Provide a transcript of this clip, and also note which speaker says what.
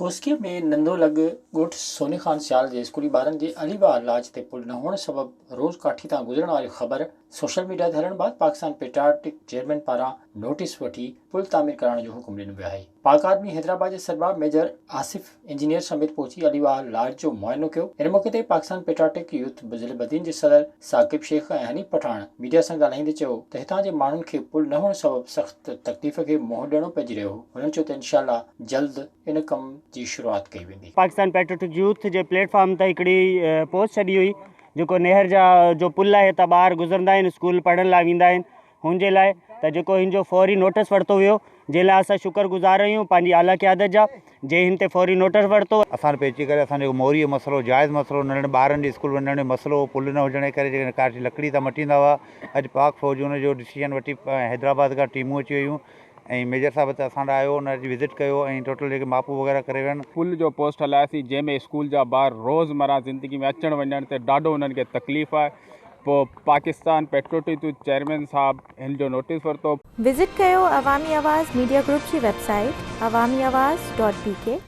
Speaker 1: खोसकीअ में नंदो लॻ ॻोठ सोनी ख़ान सियाल जे स्कूली ॿारनि जे अलीवा इलाज ते पुल न हुअण सबबि रोज़ काठी तां गुज़रण वारी ख़बर सोशल मीडिया ते हलण बाद पाकिस्तान पेट्रियाटिक चेयरमैन पारां नोटिस वठी पुल तामीर कराइण जो हुकुम ॾिनो वियो आहे। पाक आर्मी हैदराबाद जे सरबराह मेजर आसिफ इंजीनियर समेत पहुची अलीवा इलाज जो मुआइनो कयो। इन मौक़े ते पाकिस्तान पेट्रियाटिक यूथ ज़िलबद्दीन जे सदर साकिब शेख ऐं हनीफ पठान मीडिया सां ॻाल्हाईंदे चयो त हितां जे माण्हुनि खे पुल न हुअण सबबि सख़्त तकलीफ़ खे मुंहुं ॾियणो पइजी रहियो हो। हुननि चयो त इंशाअल्लाह जल्द इन कम जी शुरुआत कई वेंदी।
Speaker 2: पाकिस्तान पेट्रियाटिक यूथ जे प्लेटफॉर्म ते हिकिड़ी पोस्ट छॾी हुई जेको नहर जा जो पुल आहे हितां ॿार गुज़रंदा आहिनि स्कूल पढ़ण लाइ वेंदा आहिनि हुनजे लाइ त जेको हिन जो फौरी नोटिस वरितो वियो जंहिं लाइ असां शुक्रगुज़ार आहियूं पंहिंजी आला क़यादत जा जंहिं हिन ते फौरी नोटिस वरितो।
Speaker 3: असां पे अची करे असांजो मोरी जो मसइलो जाइज़ मसइलो नंढनि ॿारनि जे स्कूल वञण जो मसइलो पुल न हुजण जे करे जेके काठी लकड़ी था मटींदा हुआ अॼु पाक फ़ौज हुन जो डिसीजन वठी हैदराबाद खां टीमूं अची वियूं ऐं मेजर साहब त असां आयो हुन अॼु विज़िट कयो ऐं टोटल जेके मापू वग़ैरह करे विया आहिनि।
Speaker 4: पुल जो पोस्ट हलायासीं जंहिंमें स्कूल जा ॿार रोज़मर्रा ज़िंदगी में अचण वञण ते ॾाढो उन्हनि खे तकलीफ़ आहे। पोइ पाकिस्तान पेट्रियाटिक चेयरमैन साहब हिन जो नोटिस वरितो।
Speaker 5: विज़िट कयो अवामी आवाज़ मीडिया ग्रुप जी वेबसाइट awamiawaz.pk।